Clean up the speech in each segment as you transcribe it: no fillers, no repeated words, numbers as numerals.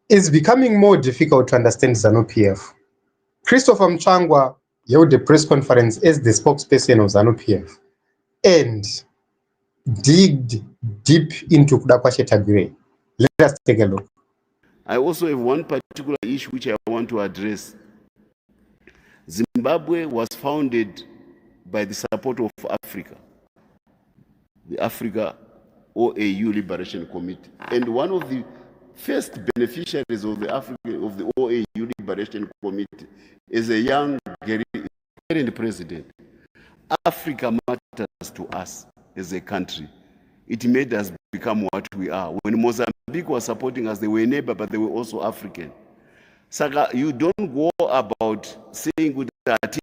It's becoming more difficult to understand ZANU-PF. Christopher Mchangwa held a press conference as the spokesperson of ZANU-PF and digged deep into Kudakwa Chetagure. Let us take a look. I also have one particular issue which I want to address. Zimbabwe was founded by the support of Africa, the Africa OAU Liberation Committee. And one of the first beneficiaries of the OAU Liberation Committee is a young current president. Africa matters to us as a country. It made us become what we are. When Mozambique was supporting us, they were a neighbor, but they were also African. Saka, you don't go about saying that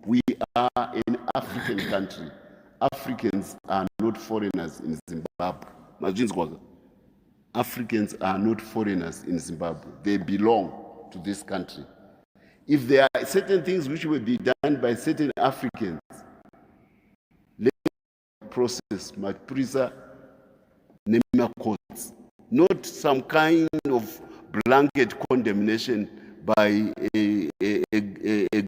we are an African country. Africans are not foreigners in Zimbabwe. Africans are not foreigners in Zimbabwe. They belong to this country. If there are certain things which will be done by certain Africans, process Maprisa Nema courts, not some kind of blanket condemnation by a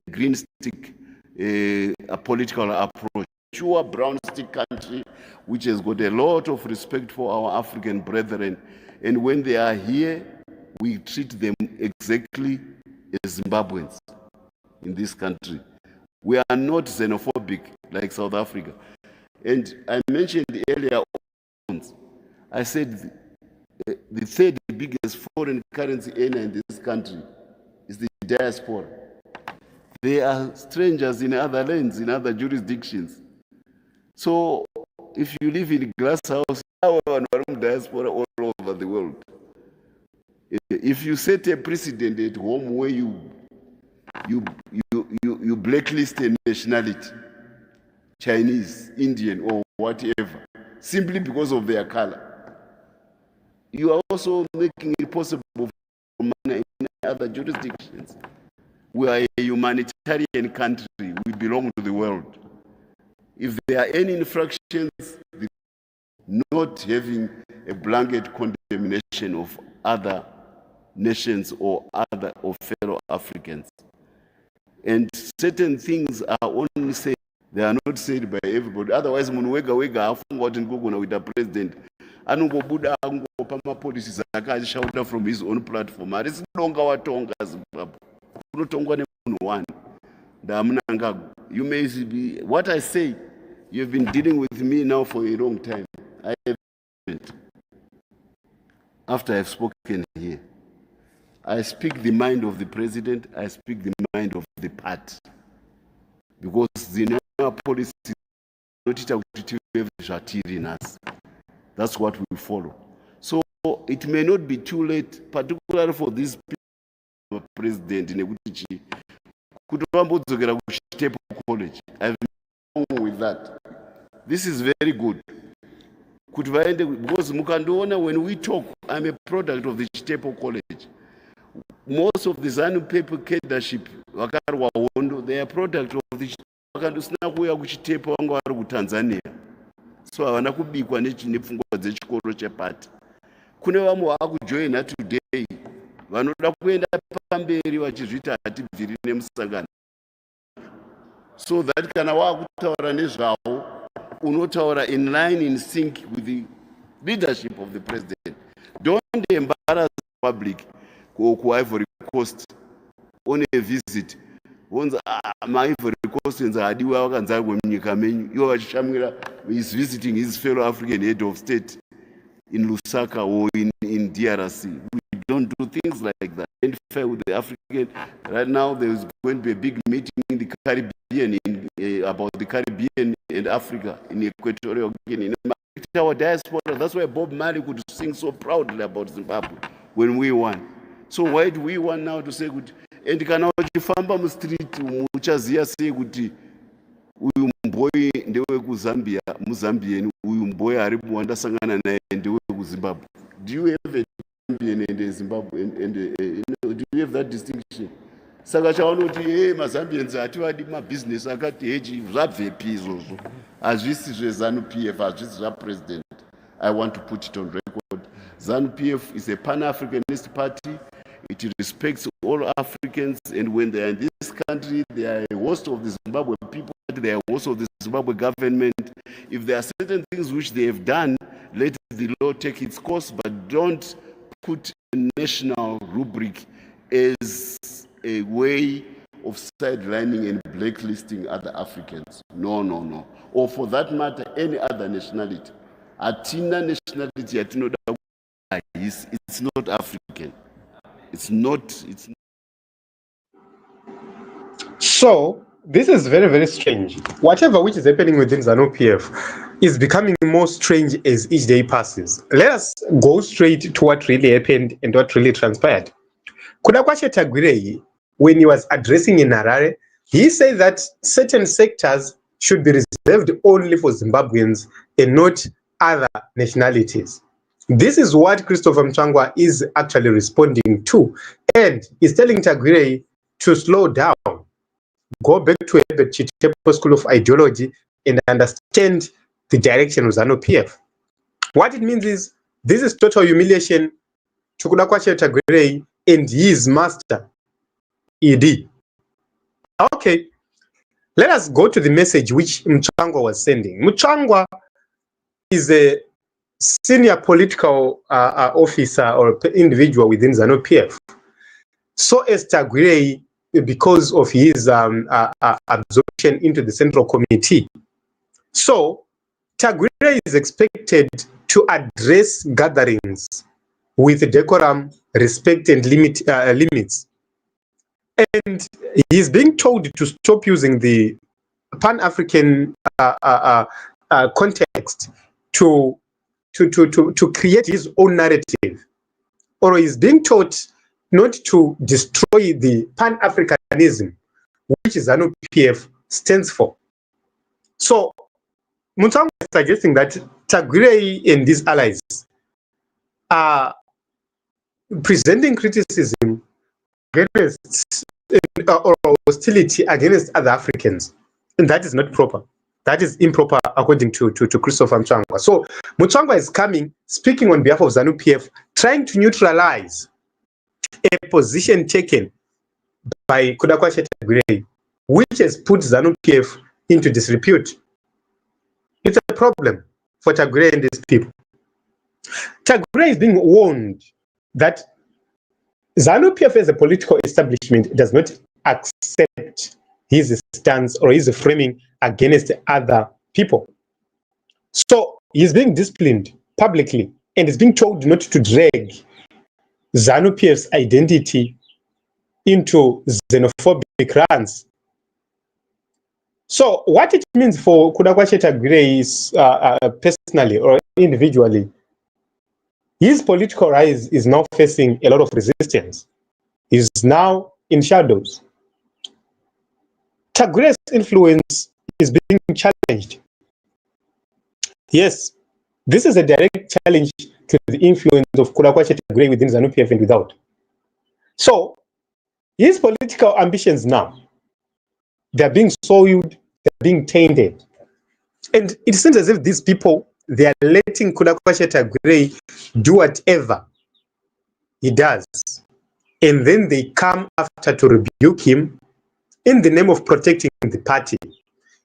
green stick, a political approach. Sure, brown stick country which has got a lot of respect for our African brethren, and when they are here, we treat them exactly as Zimbabweans in this country. We are not xenophobic like South Africa. And I mentioned earlier, I said the third biggest foreign currency earner in this country is the diaspora. They are strangers in other lands, in other jurisdictions. So if you live in a glass house, you are diaspora all over the world. If you set a precedent at home where you blacklist a nationality, Chinese, Indian, or whatever, simply because of their color, you are also making it possible for in other jurisdictions. We are a humanitarian country. We belong to the world. If there are any infractions, not having a blanket condemnation of other nations or other or fellow Africans. And certain things are only said, they are not said by everybody. Otherwise, wega afunga with the president. Anungobuda angopama policies akashauta from his own platform. Arisi longa watonga Zimbabwe. Kunotongwa nemunhu one. You may be what I say, you've been dealing with me now for a long time. I haven't. After I've spoken here, I speak the mind of the president, I speak the mind of the party. Because the policy is not in us. That's what we follow. So it may not be too late, particularly for this president in Negutichi, college. I've been wrong with that. This is very good. Because Mukandona, when we talk, I'm a product of the Chitepo College. Most of the ZANU people leadership, they are product of the Chitepo Tanzania. So havana kubikwa nepfungwa dzechikoro chepati. Kune vamwe vakujoina today vanoda kuenda pamberi vachizvita hatibviri nemusangano. So that kana wakutaura nezvavo unotaura in line, in sync with the leadership of the president. Don't embarrass the public ku Ivory Coast on a visit. Once my Ivory Coast in Zadiwa wakanzarwa munyika menyu, iwo vachishamira is visiting his fellow African head of state in Lusaka or in DRC. We don't do things like that. And fair with the African. Right now there is going to be a big meeting in the Caribbean about the Caribbean and Africa in Equatorial Guinea. Our diaspora, that's why Bob Marley could sing so proudly about Zimbabwe when we won. So why do we want now to say good? And kana uchifamba mu street muchaziya sei kuti uyu mboyi ndewe kuZambia, muZambian, uyu mboyi ari wandasangana naye ndewe kuZimbabwe. Do you have a Zambian and a Zimbabwe do you have that distinction? Saka chavanoti maZambians hativadi mabusiness akati heji zvabvepi izvozvo. Hazvisi zveZANU-PF, hazvisi zvapresident. I want to put it on record. ZANU-PF is a Pan-Africanist party. It respects all Africans, and when they are in this country, they are a host of the Zimbabwe people, they are a host of the Zimbabwe government. If there are certain things which they have done, let the law take its course, but don't put a national rubric as a way of sidelining and blacklisting other Africans. No, no, no. Or for that matter, any other nationality. Atina nationality, it's not African. It's not. So this is very, very strange. Whatever which is happening within ZANU-PF is becoming more strange as each day passes. Let us go straight to what really happened and what really transpired. Kudakwashe Tagwirei, when he was addressing in Harare, he said that certain sectors should be reserved only for Zimbabweans and not other nationalities. This is what Christopher Mchangwa is actually responding to, and is telling Tagwirei to slow down, go back to Herbert Chitepo School of Ideology and understand the direction of ZANU-PF. What it means is, this is total humiliation to Kudakwashe Tagwirei and his master, ED. Okay, let us go to the message which Mchangwa was sending. Mchangwa is a senior political officer or individual within ZANU-PF. So as Tagwirei, because of his absorption into the Central Committee. So Tagwirei is expected to address gatherings with decorum, respect, and limits. And he's being told to stop using the Pan-African context to create his own narrative, or he's being taught not to destroy the Pan-Africanism, which ZANU-PF stands for. So Mutangwa is suggesting that Tagwirei and his allies are presenting criticism against or hostility against other Africans, and that is not proper. That is improper according to Christopher Mchangwa. So Mchangwa is coming, speaking on behalf of ZANU-PF, trying to neutralize a position taken by Kudakwashe Tagwirei, which has put ZANU-PF into disrepute. It's a problem for Tagwirei and his people. Tagwirei is being warned that ZANU-PF as a political establishment does not accept his stance or his framing against other people. So he's being disciplined publicly and is being told not to drag ZANU-PF's identity into xenophobic runs. So what it means for Kudakwashe Tagwirei is personally or individually, his political rise is now facing a lot of resistance. He's now in shadows. Tagwirei's influence is being challenged. Yes, this is a direct challenge to the influence of Kudakwashe Tagwirei within ZANU-PF and without. So his political ambitions now, they're being soiled, they're being tainted. And it seems as if these people, they are letting Kudakwashe Tagwirei do whatever he does. And then they come after to rebuke him in the name of protecting the party.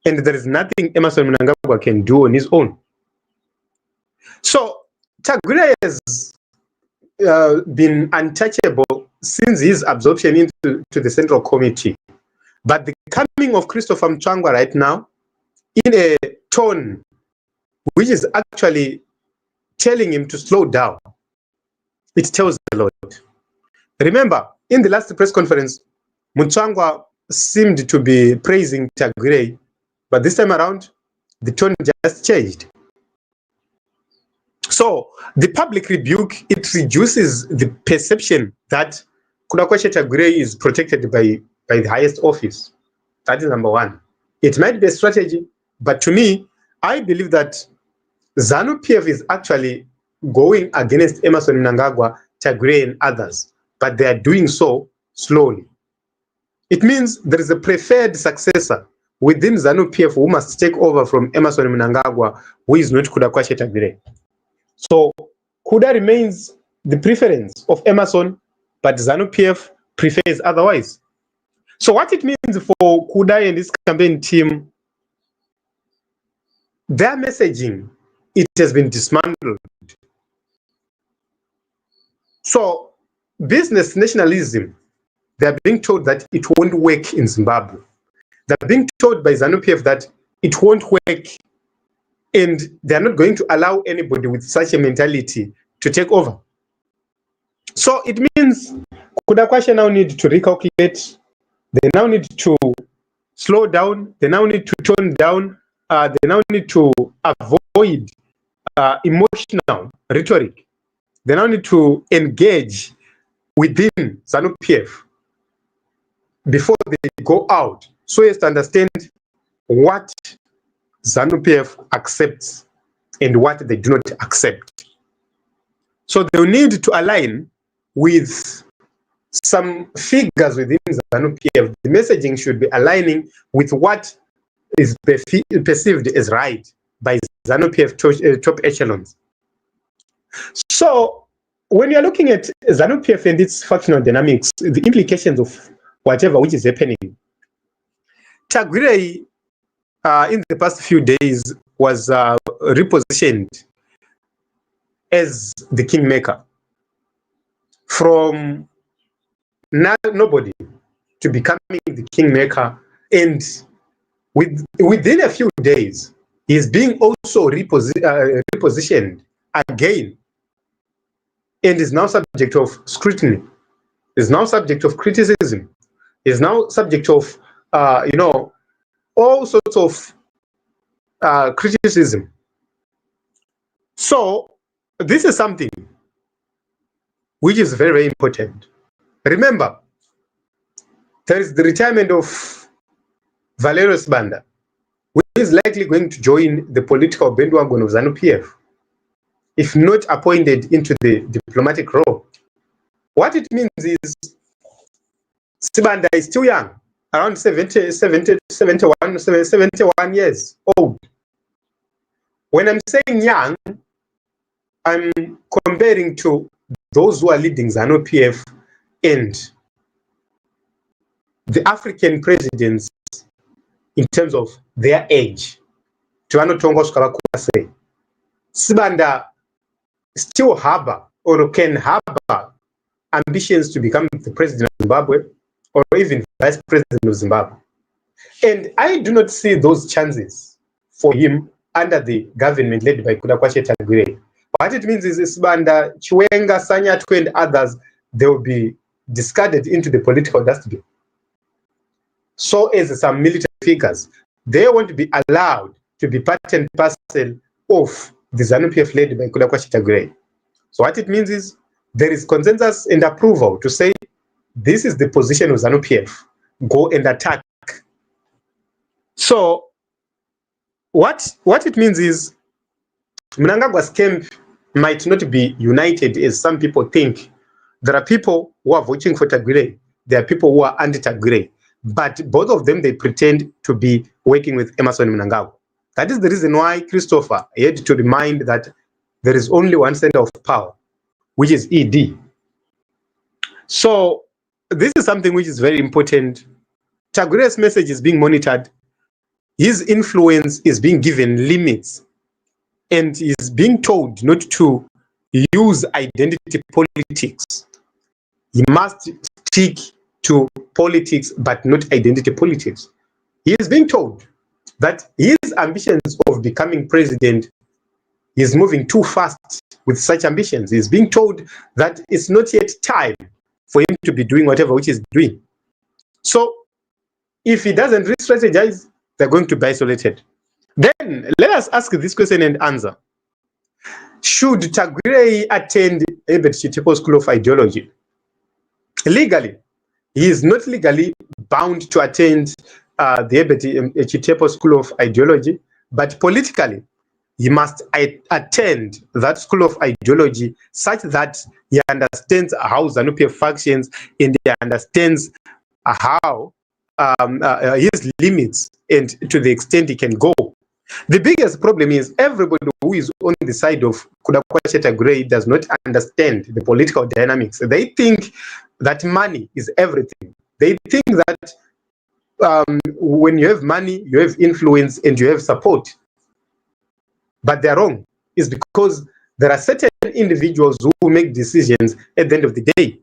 And there is nothing Emmerson Mnangagwa can do on his own. So Tagwirei has been untouchable since his absorption into the Central Committee. But the coming of Christopher Mchangwa right now, in a tone which is actually telling him to slow down, it tells a lot. Remember, in the last press conference, Mchangwa seemed to be praising Tagwirei, but this time around, the tone just changed. So the public rebuke, it reduces the perception that Kudakwashe Tagwirei is protected by the highest office. That is number one. It might be a strategy, but to me, I believe that ZANU-PF is actually going against Emmerson Mnangagwa, Tagwirei, and others, but they are doing so slowly. It means there is a preferred successor within ZANU-PF who must take over from Emmerson Mnangagwa, who is not Kudakwashe Tagwirei. So Kuda remains the preference of Emerson, but ZANU-PF prefers otherwise. So what it means for Kuda and his campaign team, their messaging, it has been dismantled. So business nationalism, they're being told that it won't work in Zimbabwe. They're being told by ZANU-PF that it won't work, and they're not going to allow anybody with such a mentality to take over. So it means Kuda Kwashi now need to recalculate. They now need to slow down. They now need to tone down. They now need to avoid emotional rhetoric. They now need to engage within ZANU-PF before they go out, so as to understand what ZANU-PF accepts and what they do not accept. So they need to align with some figures within ZANU-PF. The messaging should be aligning with what is perceived as right by ZANU-PF top echelons. So when you're looking at ZANU-PF and its factional dynamics, the implications of whatever which is happening, Tagwirei in the past few days was repositioned as the kingmaker, from nobody to becoming the kingmaker, and within a few days he's being also repositioned again, and is now subject of scrutiny, is now subject of criticism, is now subject of all sorts of criticism. So this is something which is very, very important. Remember, there is the retirement of Valerio Sibanda, who is likely going to join the political bandwagon of ZANU-PF, if not appointed into the diplomatic role. What it means is Sibanda is still young, around 71 years old. When I'm saying young, I'm comparing to those who are leading ZANU-PF and the African presidents in terms of their age. Sibanda still harbor or can harbor ambitions to become the president of Zimbabwe or even vice president of Zimbabwe. And I do not see those chances for him under the government led by Kuda Kwashi Tagwirei. What it means is Sibanda, Chiwenga, Sanyatwe, and others, they will be discarded into the political dustbin. So as some military figures, they won't be allowed to be part and parcel of the ZANU-PF led by Kuda Kwashi Tagwirei. So what it means is there is consensus and approval to say this is the position of ZANU-PF. Go and attack. So what it means is Mnangagwa's camp might not be united as some people think. There are people who are voting for Tagwirei. There are people who are anti-Tagwirei. But both of them, they pretend to be working with Emmerson Mnangagwa. That is the reason why Christopher had to remind that there is only one center of power, which is ED. So this is something which is very important. Tagwirei's message is being monitored. His influence is being given limits, and is being told not to use identity politics. He must stick to politics, but not identity politics. He is being told that his ambitions of becoming president is moving too fast with such ambitions. He's being told that it's not yet time for him to be doing whatever which he's doing. So if he doesn't re-strategize, they're going to be isolated. Then let us ask this question and answer. Should Tagwirei attend Herbert Chitepo School of Ideology? Legally, he is not legally bound to attend the Herbert Chitepo School of Ideology, but politically, he must attend that school of ideology such that he understands how ZANU-PF functions, and he understands how his limits and to the extent he can go. The biggest problem is everybody who is on the side of Kuda Kwache Tagureyi does not understand the political dynamics. They think that money is everything. They think that when you have money, you have influence and you have support. But they're wrong. It's because there are certain individuals who make decisions at the end of the day.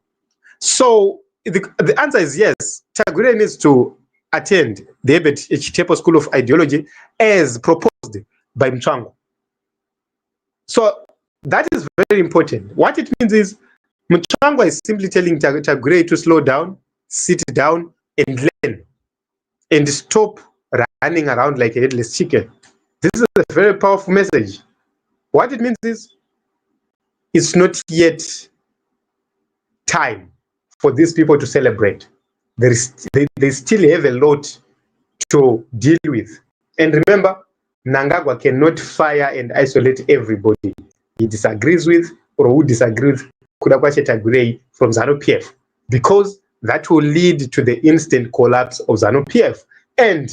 So the answer is yes. Tagureyi needs to attend the Herbert Chitepo School of Ideology as proposed by Mchangwa. So that is very important. What it means is Mchangwa is simply telling Tagureyi to slow down, sit down, and learn, and stop running around like a headless chicken. This is a very powerful message. What it means is it's not yet time for these people to celebrate. They still have a lot to deal with. And remember, Mnangagwa cannot fire and isolate everybody he disagrees with or who disagrees with Kuda Kwache Tagureyi from ZANU-PF, because that will lead to the instant collapse of ZANU-PF. And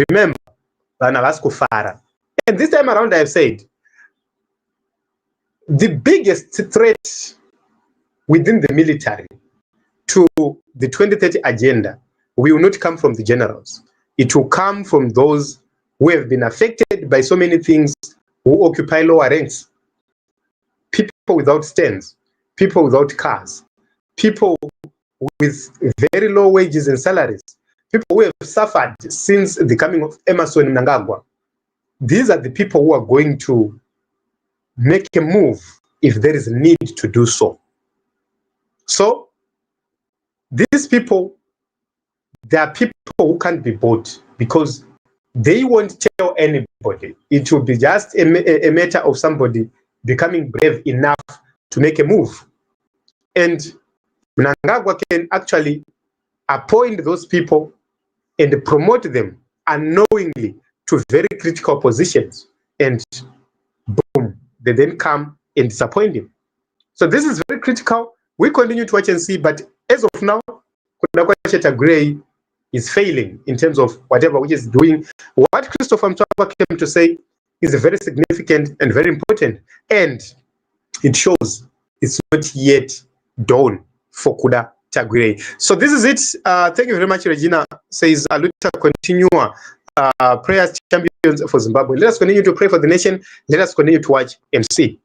remember, and this time around I have said, the biggest threat within the military to the 2030 agenda will not come from the generals. It will come from those who have been affected by so many things, who occupy lower ranks. People without stands, people without cars, people with very low wages and salaries, people who have suffered since the coming of Emmerson Mnangagwa. These are the people who are going to make a move if there is a need to do so. So, these people, they are people who can't be bought because they won't tell anybody. It will be just a matter of somebody becoming brave enough to make a move. And Mnangagwa can actually appoint those people and promote them unknowingly to very critical positions. And boom, they then come and disappoint him. So this is very critical. We continue to watch and see, but as of now, Kuda Kwache Tagureyi is failing in terms of whatever which is doing. What Christopher Mchangwa came to say is very significant and very important, and it shows it's not yet dawn for Kuda Tagureyi. So this is it. Thank you very much, Regina. Says Aluta continua. Prayers champions for Zimbabwe. Let us continue to pray for the nation. Let us continue to watch MC.